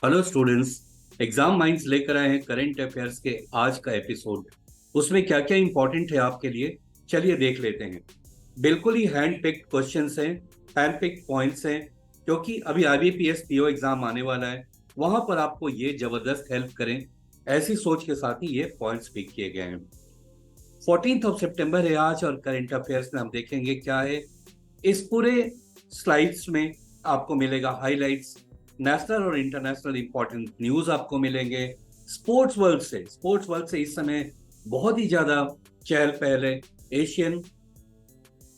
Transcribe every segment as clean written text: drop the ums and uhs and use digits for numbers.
Hello students. Exam minds लेकर आए हैं करंट अफेयर्स के आज का एपिसोड। उसमें क्या क्या इंपॉर्टेंट है आपके लिए, चलिए देख लेते हैं। बिल्कुल ही हैंड पिक्ड क्वेश्चंस हैं, हैंड पिक्ड पॉइंट्स हैं, क्योंकि अभी आईबीपीएस पीओ एग्जाम आने वाला है। वहां पर आपको ये जबरदस्त हेल्प करें, ऐसी सोच के साथ ही ये पॉइंट्स पिक किए गए हैं। 14 सितंबर है आज, और करंट अफेयर्स में हम देखेंगे क्या है। इस पूरे स्लाइड्स में आपको मिलेगा हाइलाइट्स, नेशनल और इंटरनेशनल इंपॉर्टेंट न्यूज आपको मिलेंगे। स्पोर्ट्स वर्ल्ड से इस समय बहुत ही ज्यादा चहल पहल है। एशियन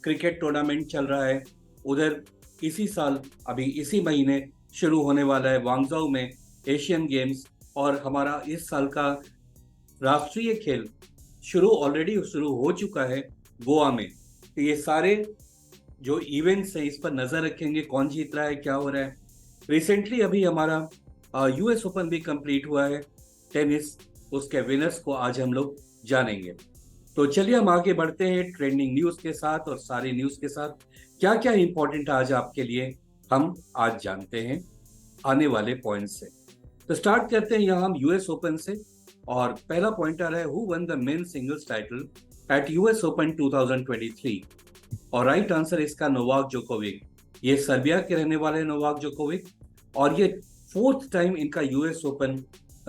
क्रिकेट टूर्नामेंट चल रहा है उधर। इसी साल अभी इसी महीने शुरू होने वाला है वांगजाऊ में एशियन गेम्स। और हमारा इस साल का राष्ट्रीय खेल ऑलरेडी शुरू हो चुका है गोवा में। तो ये सारे जो इवेंट्स हैं इस पर नजर रखेंगे, कौन जीत रहा है, क्या हो रहा है। रिसेंटली अभी हमारा यूएस ओपन भी कंप्लीट हुआ है, टेनिस। उसके विनर्स को आज हम लोग जानेंगे। तो चलिए हम आगे बढ़ते हैं ट्रेंडिंग न्यूज के साथ और सारी न्यूज के साथ। क्या क्या इंपॉर्टेंट आज आपके लिए हम आज जानते हैं आने वाले पॉइंट से। तो स्टार्ट करते हैं यहाँ हम यूएस ओपन से। और पहला पॉइंट आ रहा है, who one the men's singles title at US Open 2023। और राइट आंसर इसका नोवाक जोकोविक। ये सर्बिया के रहने वाले नोवाक जोकोविक, और ये फोर्थ टाइम इनका यूएस ओपन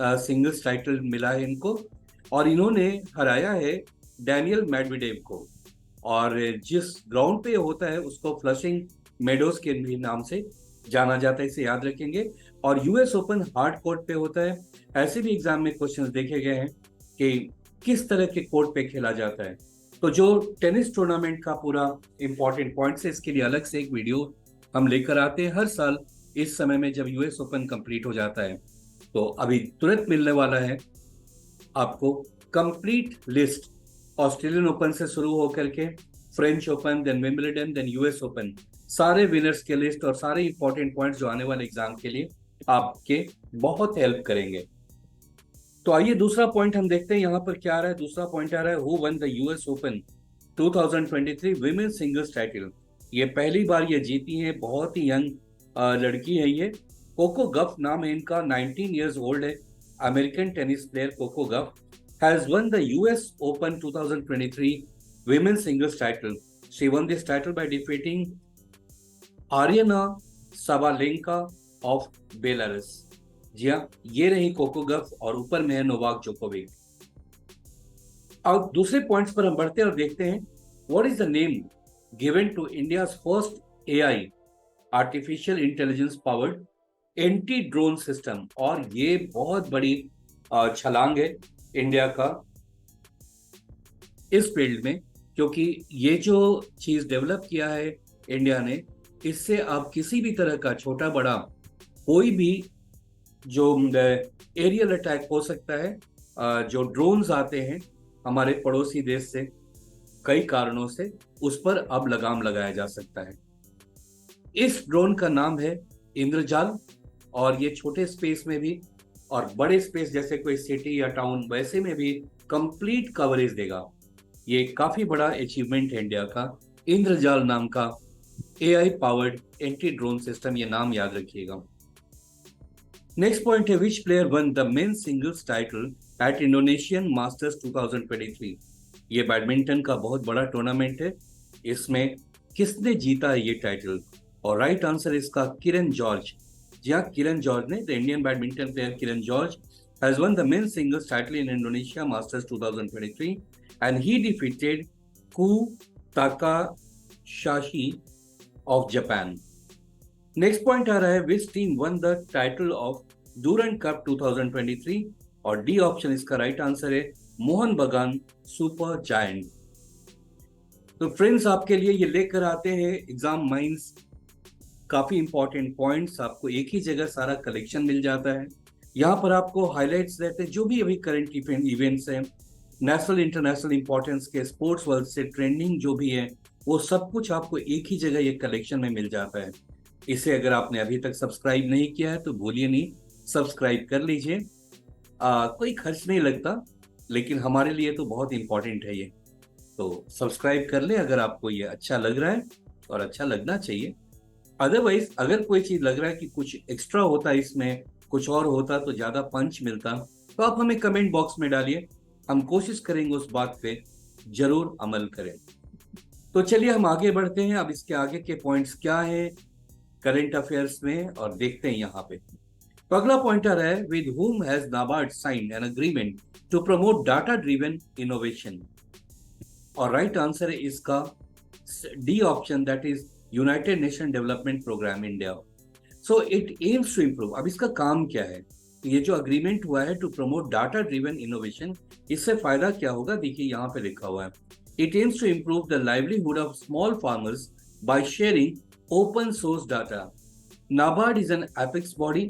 सिंगल्स टाइटल मिला है इनको। और इन्होंने हराया है डैनियल मेडवेडेव को। और जिस ग्राउंड पे होता है उसको फ्लशिंग मेडोज के भी नाम से जाना जाता है, इसे याद रखेंगे। और यूएस ओपन हार्ड कोर्ट पे होता है। ऐसे भी एग्जाम में क्वेश्चंस देखे गए हैं कि किस तरह के कोर्ट पे खेला जाता है। तो जो टेनिस टूर्नामेंट का पूरा इंपॉर्टेंट पॉइंट्स है, इसके लिए अलग से एक वीडियो हम लेकर आते हैं हर साल इस समय में जब यूएस ओपन कंप्लीट हो जाता है। तो अभी तुरंत मिलने वाला है आपको कंप्लीट लिस्ट, ऑस्ट्रेलियन ओपन से शुरू होकर के French Open, then Wimbledon, then US Open, सारे विनर्स के लिस्ट और सारे इंपॉर्टेंट पॉइंट्स जो आने वाले एग्जाम के लिए आपके बहुत हेल्प करेंगे। तो आइए दूसरा पॉइंट हम देखते हैं यहाँ पर क्या आ रहा है। दूसरा पॉइंट आ रहा है, who one the US Open 2023 women's singles title. ये पहली बार ये जीती है, बहुत ही यंग लड़की है ये। कोको गफ नाम है इनका, 19 इयर्स ओल्ड है। American tennis player Coco Gauff has won the US Open 2023 women's singles title. She won this title by defeating Aryna Sabalenka of Belarus. जी हाँ, ये रही कोको गफ, और ऊपर में है नोवाक जोकोविक। अब दूसरे पॉइंट्स पर हम बढ़ते हैं और देखते हैं, what is the name given to India first AI artificial intelligence powered anti drone system. और ये बहुत बड़ी छलांग है इंडिया का इस फील्ड में, क्योंकि ये जो चीज डेवलप किया है इंडिया ने, इससे अब किसी भी तरह का छोटा बड़ा कोई भी जो एरियल अटैक हो सकता है, जो ड्रोन्स आते हैं हमारे पड़ोसी देश से कई कारणों से, उस पर अब लगाम लगाया जा सकता है। इस ड्रोन का नाम है इंद्रजाल। और ये छोटे स्पेस में भी और बड़े स्पेस जैसे कोई सिटी या टाउन वैसे में भी कंप्लीट कवरेज देगा। ये काफी बड़ा अचीवमेंट है इंडिया का, इंद्रजाल नाम का AI powered anti drone system, ये नाम याद रखिएगा। नेक्स्ट पॉइंट है, विच player one the men's singles title at Indonesian masters 2023। ये बैडमिंटन का बहुत बड़ा टूर्नामेंट है, इसमें किसने जीता है ये टाइटल। और राइट आंसर इसका किरण जॉर्ज। जी हाँ, किरण जॉर्ज ने, the Indian badminton player Kiran George has won the men's singles title in Indonesia Masters 2023 and he defeated Ko Takahashi of Japan. Next point आ रहा है, which team won the title of Durand Cup 2023। और D option इसका right answer है, मोहन बगान super giant. तो friends, आपके लिए ये लेकर आते हैं एग्जाम माइंड्स, काफी इंपॉर्टेंट पॉइंट्स आपको एक ही जगह सारा कलेक्शन मिल जाता है। यहाँ पर आपको हाइलाइट्स रहते हैं जो भी अभी करंट इवेंट्स हैं, नेशनल इंटरनेशनल इंपॉर्टेंस के, स्पोर्ट्स वर्ल्ड से ट्रेंडिंग जो भी है, वो सब कुछ आपको एक ही जगह ये कलेक्शन में मिल जाता है। इसे अगर आपने अभी तक सब्सक्राइब नहीं किया है तो भूलिए नहीं, सब्सक्राइब कर लीजिए। कोई खर्च नहीं लगता, लेकिन हमारे लिए तो बहुत इंपॉर्टेंट है ये। तो सब्सक्राइब कर ले अगर आपको ये अच्छा लग रहा है, और अच्छा लगना चाहिए। अदरवाइज अगर कोई चीज लग रहा है कि कुछ एक्स्ट्रा होता है इसमें, कुछ और होता तो ज्यादा पंच मिलता, तो आप हमें कमेंट बॉक्स में डालिए, हम कोशिश करेंगे उस बात पे जरूर अमल करें। तो चलिए हम आगे बढ़ते हैं, अब इसके आगे के पॉइंट्स क्या हैं करंट अफेयर्स में, और देखते हैं यहाँ पे। तो अगला पॉइंटर है, with whom has NABARD signed an agreement to promote data driven innovation, और राइट आंसर है इसका D option, that is United Nation development programme India. So it aims to improve, अब इसका काम क्या है, ये जो अग्रीमेंट हुआ है to promote data driven innovation, इससे फायदा क्या होगा, देखिए यहाँ पे लिखा हुआ है, it aims to improve the livelihood of small farmers by sharing open source data. NABARD is an apex body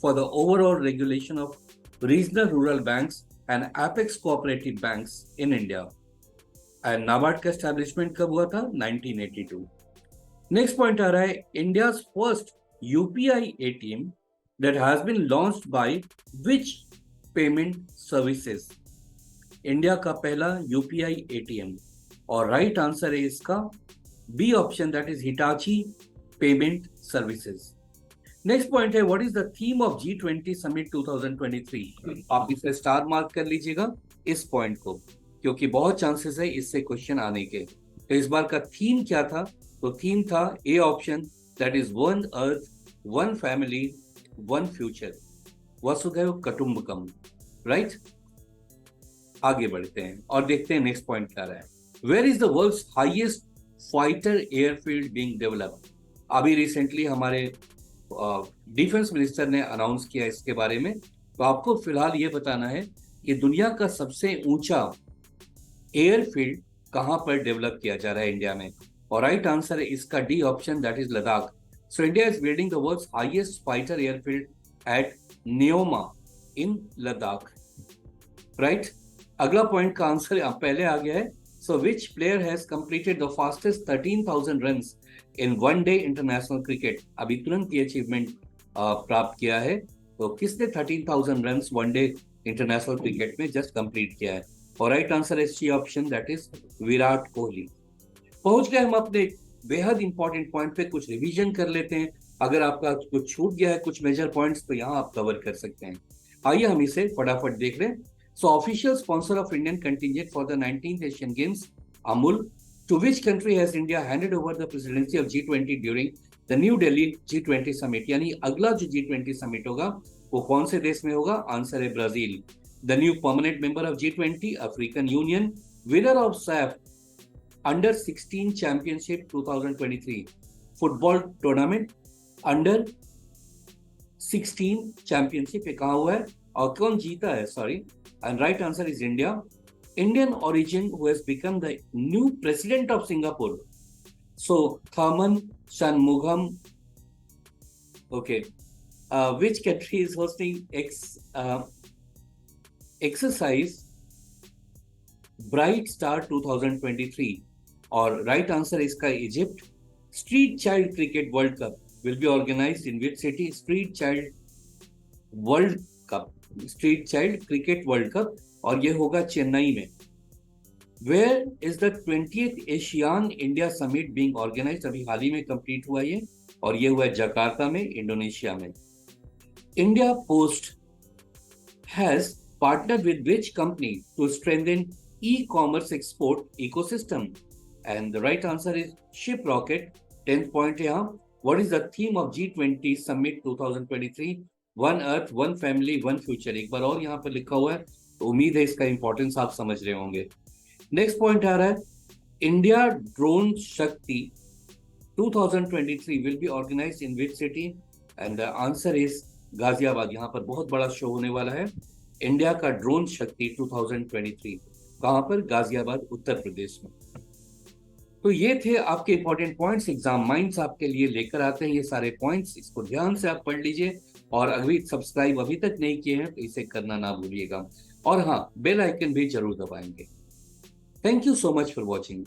for the overall regulation of regional rural banks and apex cooperative banks in India. And NABARD का establishment कब हुआ था, 1982। Next point आ रहा है, India's first UPI ATM that has been launched by which payment services? India का पहला UPI ATM, और राइट आंसर है इसका B option, that is Hitachi Payment Services. Next point है, what is the theme of G20 summit 2023? आप इसे star mark कर लीजिएगा इस पॉइंट को, क्योंकि बहुत चांसेस है इससे क्वेश्चन आने के। तो इस बार का थीम क्या था, तो थीम था A option, that is one earth one family one future, वसुधैव कुटुंबकम, राइट। आगे बढ़ते हैं और देखते हैं नेक्स्ट पॉइंट क्या रहा है, where is the world's highest fighter airfield being developed? अभी रिसेंटली हमारे डिफेंस मिनिस्टर ने अनाउंस किया इसके बारे में, तो आपको फिलहाल ये बताना है कि दुनिया का सबसे ऊंचा एयरफील्ड कहां पर डेवलप किया जा रहा है इंडिया में, और राइट आंसर है इसका D option, that is Ladakh. So India is building the world's highest fighter airfield at Nyoma in Ladakh, right. अगला पॉइंट का आंसर पहले आ गया है, so which player has completed the fastest 13,000 runs in one day international cricket? अभी तुरंत ये achievement प्राप्त किया है, तो किसने 13,000 runs one day international cricket में जस्ट कंप्लीट किया है, और राइट आंसर है C option, that is Virat Kohli. पहुंच गए हम अपने बेहद इंपॉर्टेंट पॉइंट पे, कुछ रिवीजन कर लेते हैं, अगर आपका कुछ छूट गया है कुछ मेजर पॉइंट्स तो यहाँ आप कवर कर सकते हैं। आइए हम इसे फटाफट देख लें। सो official sponsor of Indian contingent for the 19th Asian games Amul. To which country has India handed over the presidency of G20 during the New Delhi G20 summit? यानी अगला जो G20 summit होगा वो कौन से देश में होगा? आंसर है Brazil. The new permanent member of G20, African Union, winner of SAF Under 16 Championship 2023 football tournament under 16 championship ये कहाँ हुआ है और कौन जीता है? Sorry, and right answer is India. Indian origin who has become the new president of Singapore. So, Tharman Shanmugam. Okay. Which country is hosting exercise Bright Star 2023? और right answer इसका Egypt. Street Child Cricket World Cup will be organized in which city? Street Child World Cup. Street Child Cricket World Cup. और ये होगा चेन्नई में। Where is the 20th ASEAN India summit being organised? अभी हाल ही में complete हुआ ये, और ये हुआ जकार्ता में, इंडोनेशिया में। India Post has partnered with which company to strengthen e-commerce export ecosystem? And the right answer is Shiprocket. 10th point यहाँ, what is the theme of G20 summit 2023? One earth one family one future. एक बार और यहाँ पर लिखा हुआ है, तो उम्मीद है इसका इंपॉर्टेंस आप समझ रहे होंगे। नेक्स्ट पॉइंट आ रहा है, India drone Shakti 2023 will be organised in which city? And the answer is Ghaziabad. यहाँ पर बहुत बड़ा शो होने वाला है, इंडिया का ड्रोन शक्ति 2023 कहाँ पर? गाजियाबाद, उत्तर प्रदेश में। तो ये थे आपके इंपॉर्टेंट पॉइंट्स, एग्जाम माइंड्स आपके लिए लेकर आते हैं ये सारे पॉइंट्स, इसको ध्यान से आप पढ़ लीजिए, और अभी सब्सक्राइब अभी तक नहीं किए हैं तो इसे करना ना भूलिएगा, और हाँ, बेल आइकन भी जरूर दबाएंगे। Thank you so much for watching.